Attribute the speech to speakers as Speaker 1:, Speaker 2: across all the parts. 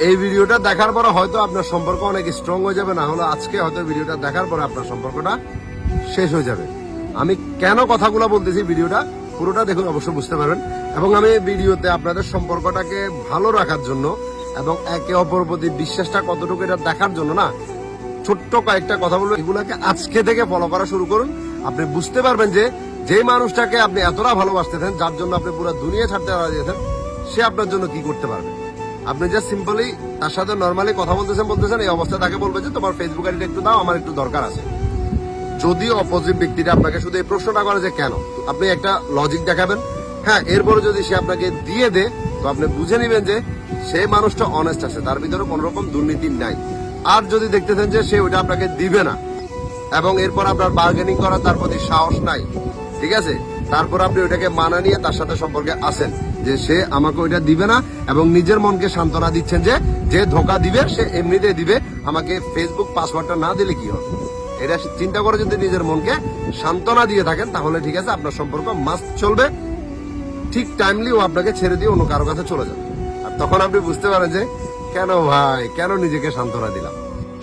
Speaker 1: এই ভিডিওটা দেখার পরে হয়তো আপনার সম্পর্ক অনেক স্ট্রং হয়ে যাবে, না হলে আজকে হয়তো ভিডিওটা দেখার পরে আপনার সম্পর্কটা শেষ হয়ে যাবে। আমি কেন কথাগুলো বলতেছি ভিডিওটা পুরোটা দেখুন, অবশ্যই বুঝতে পারবেন। এবং আমি এই ভিডিওতে আপনাদের সম্পর্কটাকে ভালো রাখার জন্য এবং একে অপরের প্রতি বিশ্বাসটা কতটুকু এটা দেখার জন্য না ছোট্ট কয়েকটা কথা বলবো। এগুলাকে আজকে থেকে ফলো করা শুরু করুন। আপনি বুঝতে পারবেন যে মানুষটাকে আপনি এতটা ভালোবাসতেছেন, যার জন্য আপনি পুরো দুনিয়া ছাড়তে রাজিয়েছেন, সে আপনার জন্য কি করতে পারবে। আপনি যা সিম্পলি তার সাথে নর্মালি কথা বলতেছেন এই অবস্থায় তাকে বলবে যে তোমার ফেসবুক আইডিটা একটু দাও, আমার একটু দরকার আছে। যদি অপোজিট ব্যক্তিটা আপনাকে শুধু এই প্রশ্নটা করে যে কেন, আপনি একটা লজিক দেখাবেন। হ্যাঁ, এরপরে যদি সে আপনাকে দিয়ে দেয় তো আপনি বুঝে নেবেন যে সেই মানুষটা অনেস্ট আছে, তার ভিতরে কোন রকম দুর্নীতি নাই। আর যদি দেখতেছেন যে সে ওইটা আপনাকে দিবে না এবং এরপর আপনার বার্গেনিং করার তার প্রতি সাহস নাই, ঠিক আছে, তারপর আপনি ওইটাকে মানা নিয়ে তার সাথে সম্পর্কে আসেন যে সে আমাকে ওইটা দিবে না এবং নিজের মনকে সান্ত্বনা দিচ্ছেন যে ধোকা দিবে সে এমনিতেই দিবে, আমাকে ফেসবুক পাসওয়ার্ডটা না দিলে কি হবে। এটা চিন্তা করে যদি নিজের মনকে সান্ত্বনা দিয়ে থাকেন তাহলে ঠিক আছে, আপনার সম্পর্ক মাস্ট চলবে। ঠিক টাইমলি ও আপনাকে ছেড়ে দিয়ে অন্য কারো কাছে চলে যাবে। আর তখন আপনি বুঝতে পারেন যে কেন ভাই, কেন নিজেকে সান্ত্বনা দিলাম।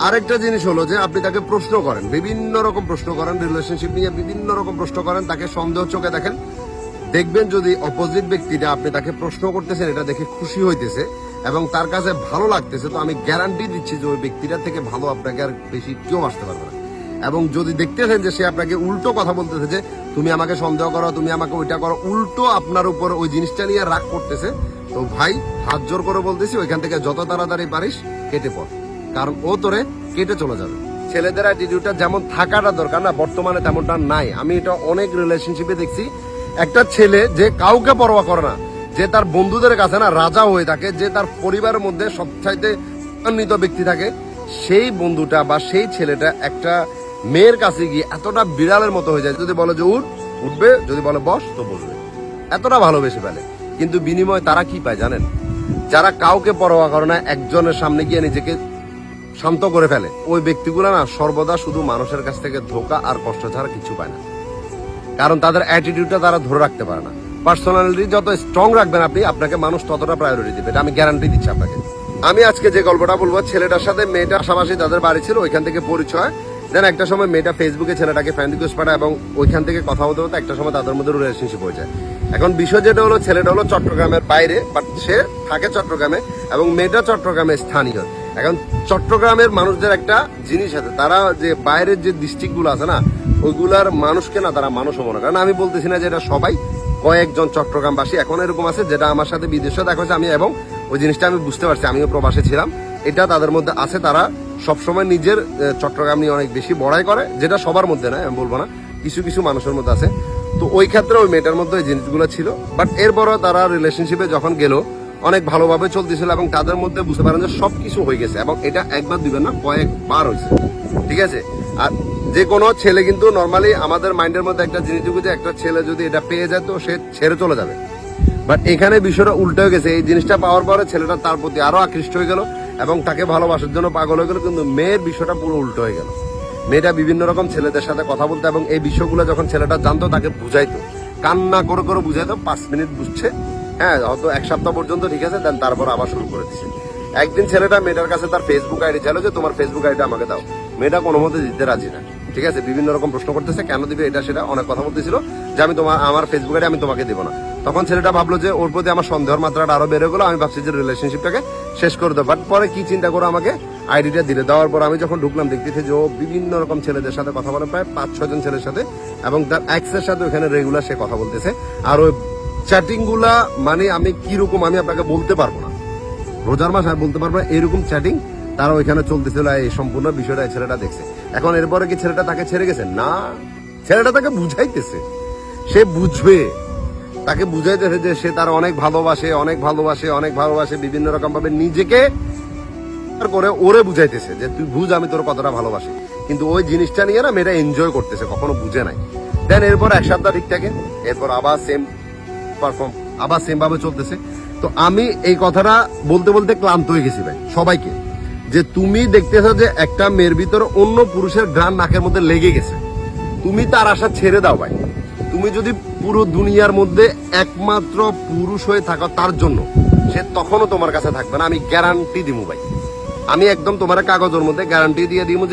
Speaker 1: আরেকটা জিনিস হলো যে আপনি তাকে প্রশ্ন করেন, বিভিন্ন রকম প্রশ্ন করেন, রিলেশনশিপ নিয়ে বিভিন্ন রকম প্রশ্ন করেন, তাকে সন্দেহ চোখে দেখেন। দেখবেন যদি অপোজিট ব্যক্তিটা আপনি তাকে প্রশ্ন করতেছেন এটা দেখে খুশি হইতেছে এবং তার কাছে ভালো লাগতেছে, তো আমি গ্যারান্টি দিচ্ছি যে ওই ব্যক্তিটার থেকে ভালো আপনাকে আর বেশি কেউ আসতে পারবে না। এবং যদি দেখতেছেন যে সে আপনাকে উল্টো কথা বলতেছে যে তুমি আমাকে সন্দেহ করো, তুমি আমাকে ওইটা করো, উল্টো আপনার উপর ওই জিনিসটা নিয়ে রাগ করতেছে, তো ভাই হাত জোর করে বলতেছি ওইখান থেকে যত তাড়াতাড়ি পারিস কেটে পড়, কারণ ও তোরে কেটে চলে যাবে। ছেলেদের অ্যাটিটিউডটা যেমন থাকাটা দরকার না, বর্তমানে তেমনটা নাই। আমি এটা অনেক রিলেশনশিপে দেখছি, একটা ছেলে যে কাউকে পরোয়া করে না, যে তার বন্ধুদের কাছে না রাজা হয়ে থাকে, যে তার পরিবারের মধ্যে সবচাইতে সম্মানিত ব্যক্তি থাকে, সেই বন্ধুটা বা সেই ছেলেটা একটা মেয়ের কাছে গিয়ে এতটা বিড়ালের মতো হয়ে যায়, যদি বলে যে উঠবে, যদি বলে বস তো বসবে, এতটা ভালোবেসে ফেলে। কিন্তু বিনিময়ে তারা কি পায় জানেন? যারা কাউকে পরোয়া করে না, একজনের সামনে গিয়ে নিজেকে শান্ত করে ফেলে, ওই ব্যক্তিগুলো না সর্বদা শুধু মানুষের কাছ থেকে ধোঁকা আর কষ্ট ছাড়া কিছু পায় না। কারণ তাদের অ্যাটিটিউডটা তারা ধরে রাখতে পারে না। পার্সোনালিটি যত স্ট্রং রাখবেন আপনি, আপনাকে মানুষ ততটা প্রায়োরিটি দিবে, এটা আমি গ্যারান্টি দিচ্ছি আপনাকে। আমি আজকে যে গল্পটা বলবো, ছেলেটার সাথে মেয়েটা পাশাপাশি তাদের বাড়ি ছিল, ওইখান থেকে পরিচয়। দেন একটা সময় মেয়েটা ফেসবুকে ছেলেটাকে ফ্রেন্ড রিকোয়েস্ট পাঠায় এবং ওইখান থেকে কথা বলতে হতো, একটা সময় তাদের মধ্যে রিলেশনশিপ হয়ে যায়। এখন বিষয় যেটা হলো, ছেলেটা হলো চট্টগ্রামের বাইরে, বাট সে থাকে চট্টগ্রামে এবং মেয়েটা চট্টগ্রামের স্থানীয়। এখন চট্টগ্রামের মানুষদের একটা জিনিস আছে, তারা যে বাইরের যে ডিস্ট্রিক্ট গুলো আছে না, ওইগুলার মানুষকে না তারা মানুষও মনে করে না। আমি বলতেছি না যে এটা সবাই, কয়েকজন চট্টগ্রামবাসী এখন এরকম আছে, যেটা আমার সাথে বিদেশে দেখা হয়েছে আমি, এবং ওই জিনিসটা আমি বুঝতে পারছি, আমিও প্রবাসে ছিলাম, এটা তাদের মধ্যে আছে। তারা সবসময় নিজের চট্টগ্রাম নিয়ে অনেক বেশি বড়াই করে, যেটা সবার মধ্যে নয়, আমি বলবো না, কিছু কিছু মানুষের মধ্যে আছে। তো ওই ক্ষেত্রে ওই মেয়েটার মধ্যে ওই জিনিসগুলো ছিল। বাট এরপরও তারা রিলেশনশিপে যখন গেল অনেক ভালোভাবে চলতেছিল এবং তাদের মধ্যে বুঝতে পারেন যে সবকিছু হয়ে গেছে, এবং এটা একবার দুইবার না কয়েকবার হয়েছে, ঠিক আছে। আর যে কোনো ছেলে কিন্তু নর্মালি আমাদের মাইন্ডের মধ্যে একটা জিনিস ঢুকে, যে একটা ছেলে যদি এটা পেয়ে যায় তো সে ছেড়ে চলে যাবে। বাট এখানে বিষয়টা উল্টো হয়ে গেছে, এই জিনিসটা পাওয়ার পরে ছেলেটা তার প্রতি আরো আকৃষ্ট হয়ে গেল এবং তাকে ভালোবাসার জন্য পাগল হয়ে গেল। কিন্তু মেয়ের বিষয়টা পুরো উল্টো হয়ে গেল। মেয়েটা বিভিন্ন রকম ছেলেদের সাথে কথা বলতো এবং এই বিষয়গুলো যখন ছেলেটা জানতো তাকে বুঝাইতো, কান্না করে করে বুঝাইতো, 5 মিনিট বুঝছে, হ্যাঁ হয়তো 1 সপ্তাহ পর্যন্ত ঠিক আছে, দেন তারপর আবার শুরু করে দিচ্ছে। একদিন ছেলেটা মেয়েটার কাছে তার ফেসবুক আইডি চাইলো যে তোমার ফেসবুক আইডিটা আমাকে দাও। মেয়েটা কোনো মতে দিতে রাজি না, ঠিক আছে, বিভিন্ন রকম প্রশ্ন করতেছে, কেন দিবে এটা সেটা অনেক কথা বলতেছিল, যে আমি আমার ফেসবুক আইডি আমি তোমাকে দেবো না। তখন ছেলেটা ভাবলো যে ওর প্রতি আমার সন্দেহের মাত্রাটা আরো বেড়ে গেলো, আমি ভাবছি যে রিলেশনশিপটাকে শেষ করে দেবো। বাট পরে কি চিন্তা করে আমাকে আইডিটা দিলে, দেওয়ার পর আমি যখন ঢুকলাম দেখতেছি যে ও বিভিন্ন রকম ছেলেদের সাথে কথা বলে, প্রায় 5-6 জন ছেলের সাথে, এবং তার এক্সের সাথে ওখানে রেগুলার সে কথা বলতেছে। আর ওই চ্যাটিং গুলা মানে আমি কিরকম আমি আপনাকে বলতে পারবো না, রোজার মাস আমি বলতে পারবো না, এরকম চ্যাটিং তারা ওইখানে চলতেছিল। এই সম্পূর্ণ বিষয়টা ছেলেটা দেখছে। এখন এরপরে কি ছেলেটা তাকে ছেড়ে গেছে? না, ছেলেটা তাকে বুঝাইতেছে, সে বুঝবে, তাকে বুঝাইতেছে যে সে তার অনেক ভালোবাসে, অনেক ভালোবাসে, অনেক ভালোবাসে, বিভিন্ন রকম ভাবে নিজেকে করে ওরে বুঝাইতেছে যে তুই বুঝ আমি তোর কতটা ভালোবাসি। কিন্তু ওই জিনিসটা নিয়ে না মেয়েটা এনজয় করতেছে, কখনো বুঝে নাই। দেন এরপর 1 সপ্তাহ ঠিক থাকে, এরপর আবার সেম পারফর্ম, আবার সেম ভাবে চলতেছে। তো আমি এই কথাটা বলতে বলতে ক্লান্ত হয়ে গেছি ভাই সবাইকে, যে তুমি দেখতেছো যে একটা মেয়ের ভিতরে অন্য পুরুষের ঘ্রাণ নাকের মধ্যে লেগে গেছে, তুমি তার আশা ছেড়ে দাও ভাই। তুমি যদি পুরো দুনিয়ার মধ্যে একমাত্র পুরুষ হয়ে থাকো তার জন্য, সে তখনও তোমার কাছে থাকবে না। আমি গ্যারান্টি দিমু ভাই, আমি একদম তোমার কাগজের মধ্যে গ্যারান্টি দিয়ে দিমু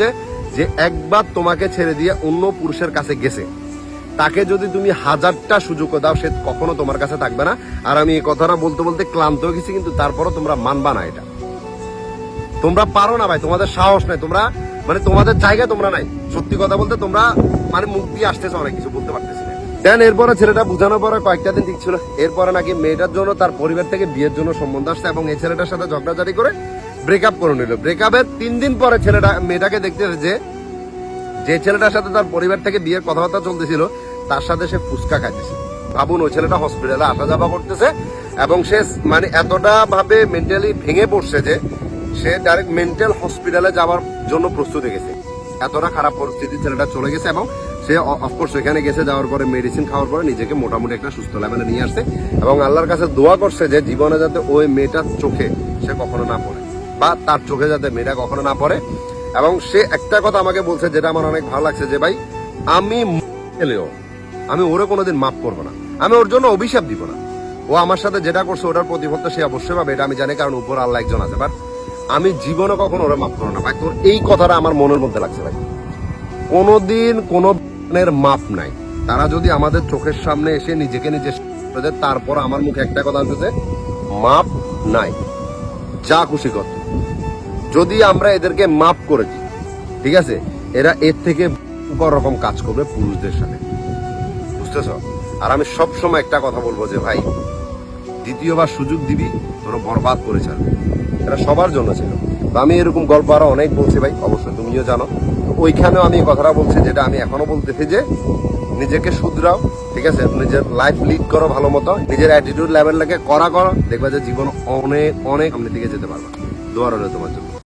Speaker 1: যে একবার তোমাকে ছেড়ে দিয়ে অন্য পুরুষের কাছে গেছে, তাকে যদি তুমি 1000টা সুযোগ দাও সে কখনো তোমার কাছে থাকবে না। আর আমি এই কথাটা বলতে বলতে ক্লান্ত হয়ে গেছি, কিন্তু তারপরও তোমরা মানবা না এটা। তোমরা পারো না ভাই, তোমাদের সাহস নাই, তোমরা মানে তোমাদের জায়গায় তোমরা নাই। সত্যি কথা বলতে তোমরা মানে মুখ দিয়ে আসতেছে, অনেক কিছু বলতে পারতেছি না। দেন এরপরে ছেলেটা বোঝানোর পরে কয়েকটা দিন ঠিক ছিল, এরপরে নাকি মেয়েটার জন্য তার পরিবার থেকে বিয়ের জন্য সম্বন্ধ আসছে এবং এই ছেলেটার সাথে ঝগড়াঝাড়ি করে ব্রেকআপ করে নিল। ব্রেকআপের 3 দিন পরে ছেলেটা মেয়েটাকে দেখতে যে ছেলেটার সাথে তার পরিবার থেকে বিয়ের কথাবার্তা চলতেছিল তার সাথে সে ফুচকা খাইতেছে। ভাবুন, ওই ছেলেটা হসপিটালে আসা যাওয়া করতেছে এবং সে মানে এতটা ভাবে মেন্টালি ভেঙে পড়ছে যে সে ডাইরেক্ট মেন্টাল হসপিটালে যাওয়ার জন্য প্রস্তুতি গেছে। এতটা খারাপ পরিস্থিতি ছেলেটা চলে গেছে এবং সে অফকোর্স এখানে গেছে, যাওয়ার পরে মেডিসিন খাওয়ার পরে নিজেকে মোটামুটি একটা সুস্থ লেভেলে নিয়ে আসছে এবং আল্লাহর কাছে দোয়া করছে যে জীবনে যাতে ওই মেয়েটার চোখে সে কখনো না পড়ে বা তার চোখে যাতে মেয়েটা কখনো না পড়ে। এবং সে একটা কথা আমাকে বলছে যেটা আমার অনেক ভালো লাগছে, যে ভাই আমি আমি ওরে কোনোদিন মাফ করবো না, আমি ওর জন্য অভিশাপ দিব না। ও আমার সাথে যেটা করছে ওটার প্রতিফল তো সে অবশ্যই পাবে, এটা আমি জানি, কারণ উপর আল্লাহ একজন আছে। বাট আমি জীবনে কখনো ওরা মাফ করবো না ভাই। তোর এই কথাটা আমার মনের মধ্যে লাগছে ভাই, কোনোদিন কোনো মাপ নাই। তারা যদি আমাদের চোখের সামনে এসে নিজেকে নিজে তারপর আমার মুখে একটা কথা আসছে, মাপ নাই, যা খুশি কর। যদি আমরা এদেরকে মাপ করে দিই, ঠিক আছে, এরা এর থেকে বড় রকম কাজ করবে পুরুষদের সাথে, বুঝতেছ? আর আমি সব সময় একটা কথা বলবো যে ভাই, দ্বিতীয়বার সুযোগ দিবি তোরা বরবাদ করে ছাড়বে। এটা সবার জন্য ছিল। তো আমি এরকম গল্প আরো অনেক বলছি ভাই, অবশ্যই তুমিও জানো। ওইখানেও আমি কথাটা বলছি যেটা আমি এখনো বলতেছি, যে নিজেকে শুধরাও, ঠিক আছে, নিজের লাইফ লিড করো ভালো মতো, নিজের অ্যাটিটিউড লেভেলটাকে করা করো, দেখবা যে জীবন অনেক অনেক সামনের দিকে যেতে পারবা। দোয়া রইল তোমার জন্য।